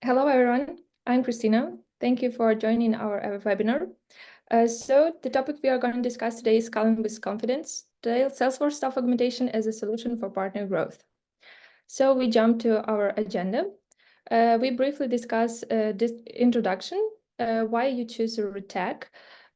Hello, everyone. I'm Christina. Thank you for joining our webinar. So the topic we are going to discuss today is scaling with confidence, the Salesforce Staff Augmentation as a solution for partner growth. So we jump to our agenda. We briefly discuss this introduction, why you choose a retech.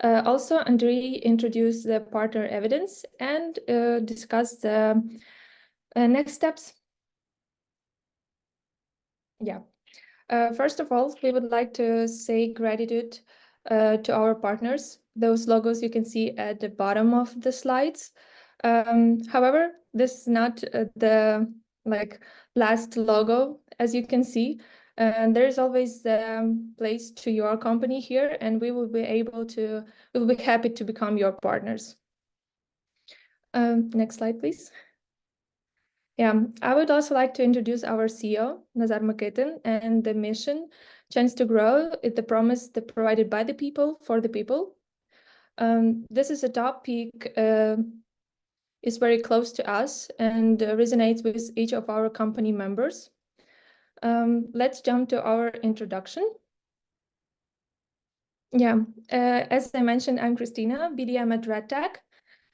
Also, Andrei introduced the partner evidence and discuss the next steps. Yeah. First of all, we would like to say gratitude to our partners. Those logos you can see at the bottom of the slides. However, this is not the last logo, as you can see. There is always the place to your company here, and we will be happy to become your partners. Next slide, please. Yeah, I would also like to introduce our CEO, Nazar Maketin, and the mission, Chance to Grow, is the promise that provided by the people for the people. This is a topic is very close to us and resonates with each of our company members. Let's jump to our introduction. Yeah, as I mentioned, I'm Christina, BDM at RedTech.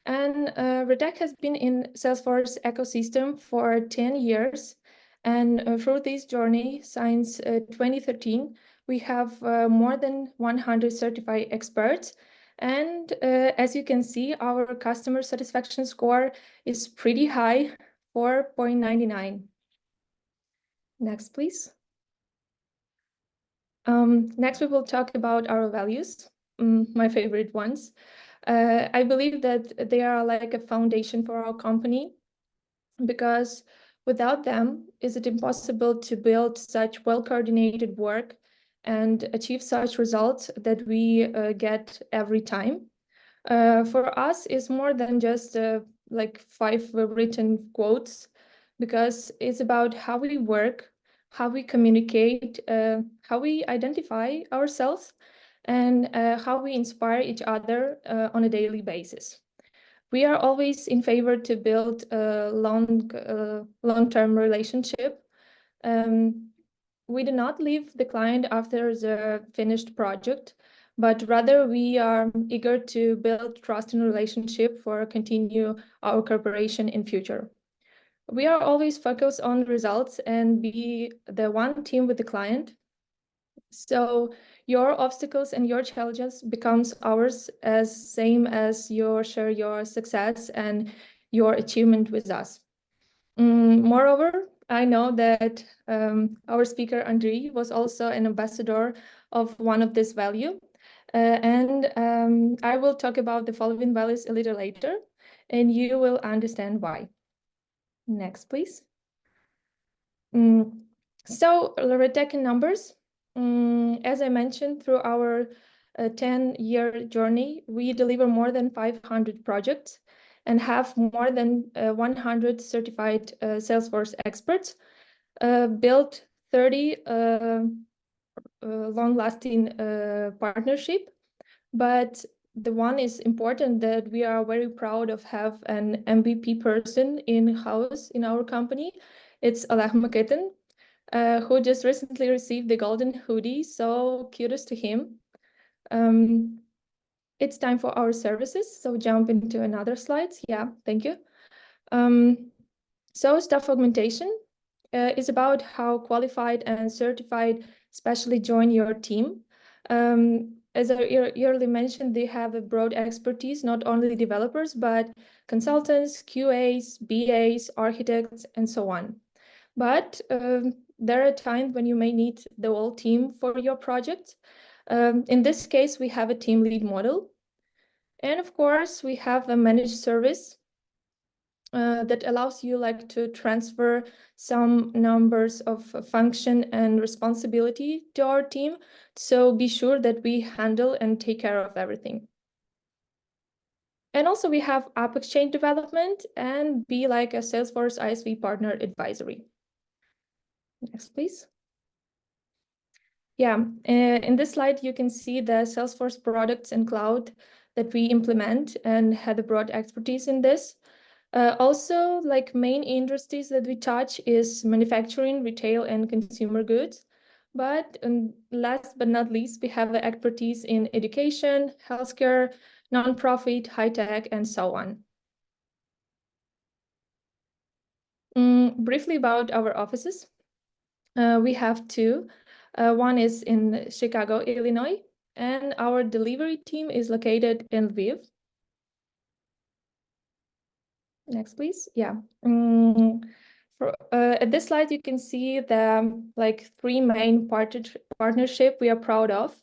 And Redec has been in Salesforce ecosystem for 10 years. And through this journey, since 2013, we have more than 100 certified experts. And as you can see, our customer satisfaction score is pretty high, 4.99. Next, please. Next, we will talk about our values, my favorite ones. I believe that they are like a foundation for our company, because without them, is it impossible to build such well-coordinated work and achieve such results that we get every time. For us, it's more than just like 5 written quotes, because it's about how we work, how we communicate, how we identify ourselves, and how we inspire each other on a daily basis. We are always in favor to build a long-term relationship. We do not leave the client after the finished project, but rather we are eager to build trust and relationship for continue our cooperation in future. We are always focused on results and be the one team with the client. So your obstacles and your challenges becomes ours, as same as you share your success and your achievement with us. Moreover, I know that our speaker Andrei was also an ambassador of one of this value, and I will talk about the following values a little later, and you will understand why. Next, please. So Redec in numbers. As I mentioned, through our 10-year journey, we deliver more than 500 projects and have more than 100 certified Salesforce experts, built 30 long-lasting partnership. But the one is important that we are very proud of have an MVP person in-house in our company. It's Oleg Maketin, who just recently received the golden hoodie, so kudos to him. It's time for our services, so jump into another slides. Yeah, thank you. So Staff Augmentation is about how qualified and certified specially join your team. As I earlier mentioned, they have a broad expertise, not only developers, but consultants, QAs, BAs, architects, and so on. But there are times when you may need the whole team for your project. In this case, we have a team lead model. And of course, we have a managed service that allows you to transfer some numbers of function and responsibility to our team. So be sure that we handle and take care of everything. And also we have App Exchange development and be like a Salesforce ISV partner advisory. Next, please. Yeah, in this slide, you can see the Salesforce products and cloud that we implement and had a broad expertise in this. Also, main industries that we touch is manufacturing, retail, and consumer goods. But last but not least, we have the expertise in education, healthcare, nonprofit, high tech, and so on. Briefly about our offices. We have two. One is in Chicago, Illinois, and our delivery team is located in Lviv. Next, please. Yeah. At this slide, you can see the three main partnership we are proud of.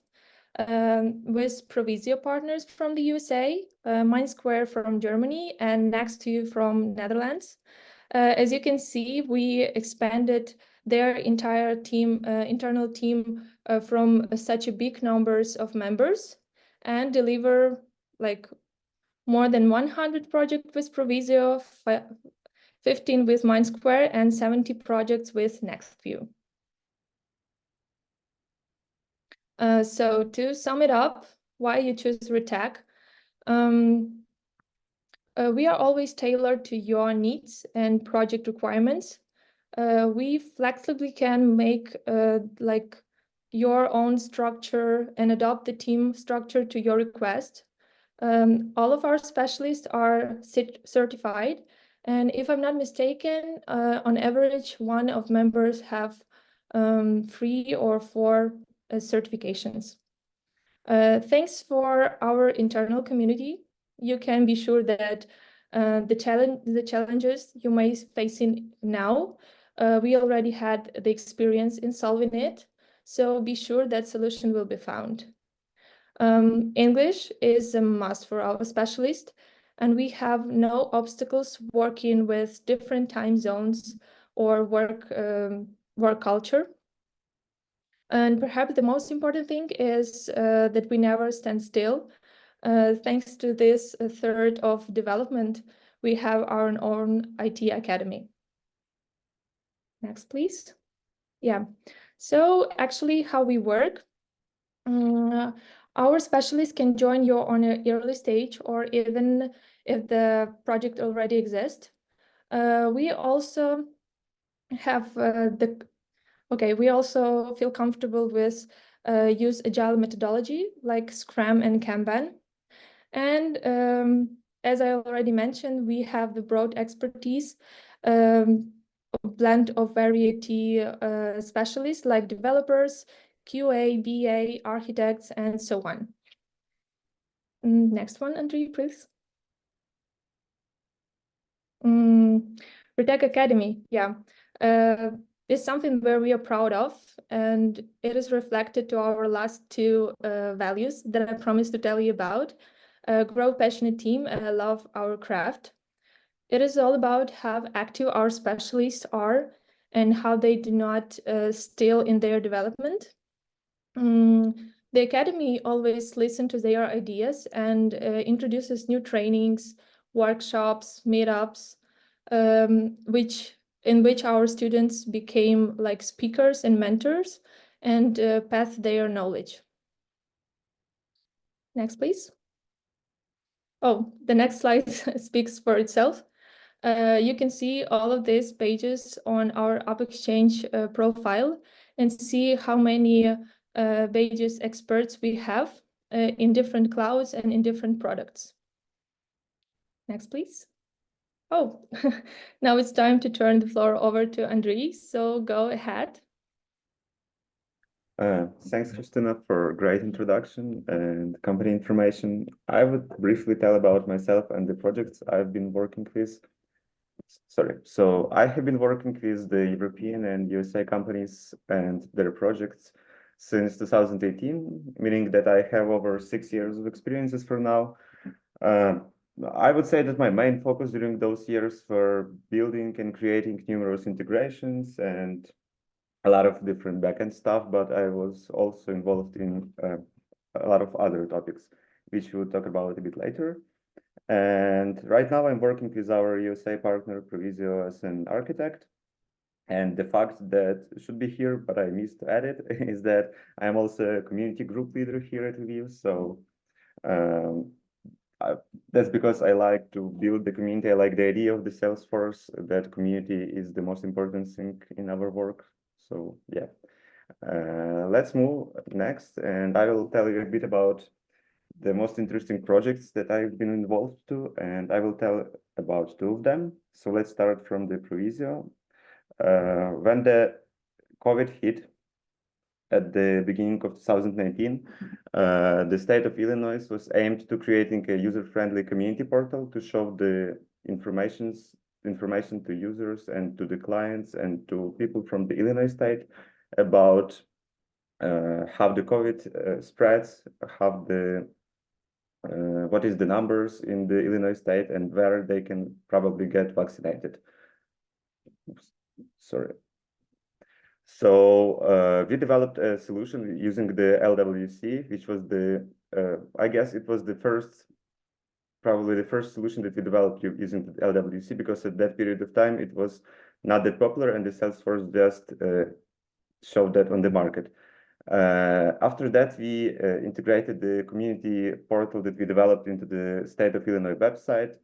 With Provisio partners from the USA, Mindsquare from Germany, and Next2 from Netherlands. As you can see, we expanded their entire team, internal team, from such a big numbers of members, and deliver more than 100 projects with Provisio, 15 with Mindsquare, and 70 projects with Next2. So to sum it up, why you choose Retag? We are always tailored to your needs and project requirements. We flexibly can make your own structure and adopt the team structure to your request. All of our specialists are certified, and if I'm not mistaken, on average, one of members have 3 or 4 certifications. Thanks for our internal community. You can be sure that the challenges you may facing now, we already had the experience in solving it. So be sure that solution will be found. English is a must for our specialist, and we have no obstacles working with different time zones or work culture. And perhaps the most important thing is that we never stand still. Thanks to this third of development, we have our own IT academy. Next, please. Yeah. So actually how we work, our specialists can join you on an early stage or even if the project already exists. We also have we also feel comfortable with use agile methodology like Scrum and Kanban. And as I already mentioned, we have the broad expertise, a blend of variety specialists like developers, QA, BA, architects, and so on. Next one, Andrea, please. Retag Academy, yeah. Is something where we are proud of, and it is reflected to our last two values that I promised to tell you about. Grow passionate team and love our craft. It is all about how active our specialists are and how they do not still in their development. The Academy always listens to their ideas and introduces new trainings, workshops, meetups, in which our students became like speakers and mentors and pass their knowledge. Next, please. Oh, the next slide speaks for itself. You can see all of these pages on our AppExchange profile and see how many pages experts we have in different clouds and in different products. Next, please. Oh, now it's time to turn the floor over to Andrei, so go ahead. Thanks, Christina, for a great introduction and company information. I would briefly tell about myself and the projects I've been working with. So I have been working with the European and USA companies and their projects since 2018, meaning that I have over 6 years of experiences for now. I would say that my main focus during those years were building and creating numerous integrations and a lot of different backend stuff, but I was also involved in a lot of other topics, which we'll talk about a bit later. And right now I'm working with our USA partner Provisio as an architect. And the fact that should be here, but I missed to add it, is that I'm also a community group leader here at Lviv. So that's because I like to build the community. I like the idea of the Salesforce, that community is the most important thing in our work. So yeah. Let's move next, and I will tell you a bit about the most interesting projects that I've been involved to, and I will tell about two of them. So let's start from the Provisio. When the COVID hit at the beginning of 2019, the state of Illinois was aimed to creating a user-friendly community portal to show the information to users and to the clients and to people from the Illinois state about how the COVID spreads, how the what is the numbers in the Illinois state and where they can probably get vaccinated. Oops, sorry. So we developed a solution using the LWC, which was I guess it was probably the first solution that we developed using the LWC, because at that period of time it was not that popular and the Salesforce just showed that on the market. After that, we integrated the community portal that we developed into the State of Illinois website.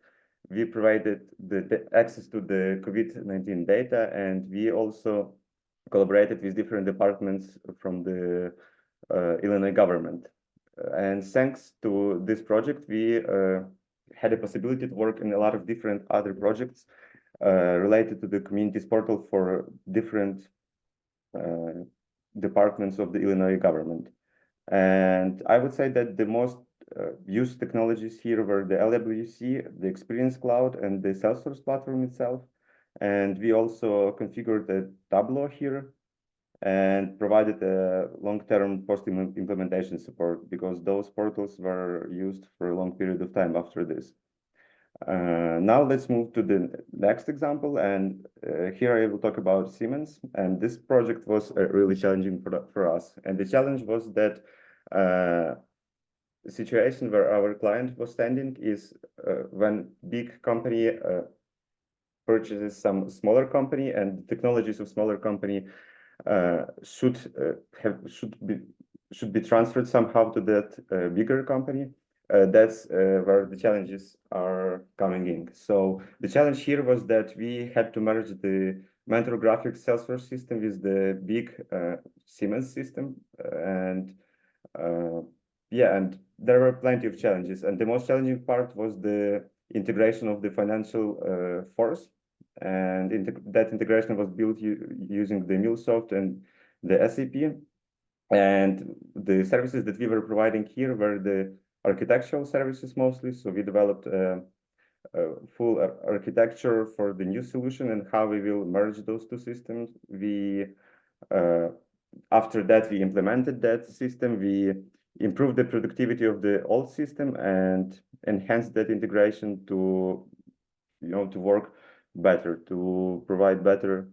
We provided the access to the COVID-19 data, and we also collaborated with different departments from the Illinois government. And thanks to this project, we had a possibility to work in a lot of different other projects related to the communities portal for different departments of the Illinois government. And I would say that the most used technologies here were the LWC, the Experience Cloud, and the Salesforce platform itself. And we also configured a Tableau here and provided a long-term post-implementation support, because those portals were used for a long period of time after this. Now let's move to the next example, and here I will talk about Siemens. And this project was really challenging for us. And the challenge was that the situation where our client was standing is when big company purchases some smaller company, and technologies of smaller company should be transferred somehow to that bigger company. That's where the challenges are coming in. So the challenge here was that we had to merge the Mentor Graphics Salesforce system with the big Siemens system, and and there were plenty of challenges. And the most challenging part was the integration of the financial force, and that integration was built using the MuleSoft and the SAP. And the services that we were providing here were the architectural services mostly. So we developed a full architecture for the new solution and how we will merge those two systems. After that, we implemented that system. We improved the productivity of the old system and enhanced that integration to work better, to provide better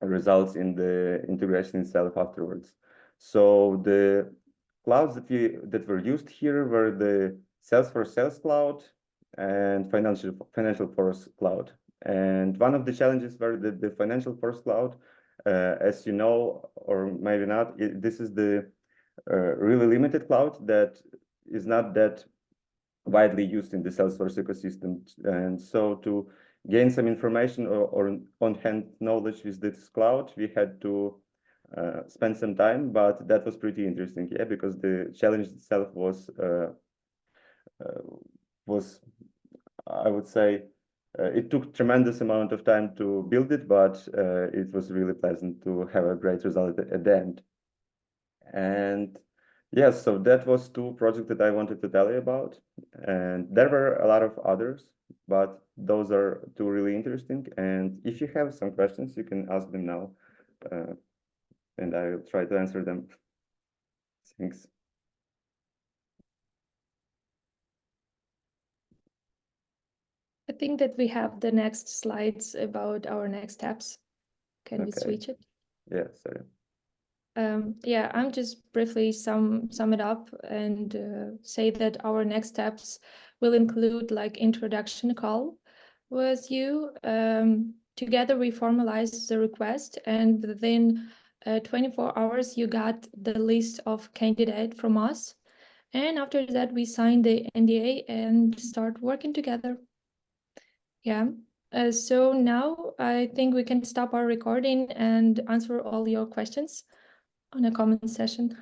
results in the integration itself afterwards. So the clouds that were used here were the Salesforce Sales Cloud and Financial Force Cloud. And one of the challenges were the Financial Force Cloud, as you know, or maybe not, this is the really limited cloud that is not that widely used in the Salesforce ecosystem. And so to gain some information or on-hand knowledge with this cloud, we had to spend some time, but that was pretty interesting, because the challenge itself was, I would say, it took tremendous amount of time to build it, but it was really pleasant to have a great result at the end. And yes, so that was two projects that I wanted to tell you about. And there were a lot of others, but those are two really interesting. And if you have some questions, you can ask them now, and I'll try to answer them. Thanks. I think that we have the next slides about our next steps. Can we switch it? Yeah, sorry. Yeah, I'm just briefly sum it up and say that our next steps will include like introduction call with you. Together we formalize the request, and within 24 hours you got the list of candidates from us. And after that we sign the NDA and start working together. Yeah. So now I think we can stop our recording and answer all your questions. on a common session.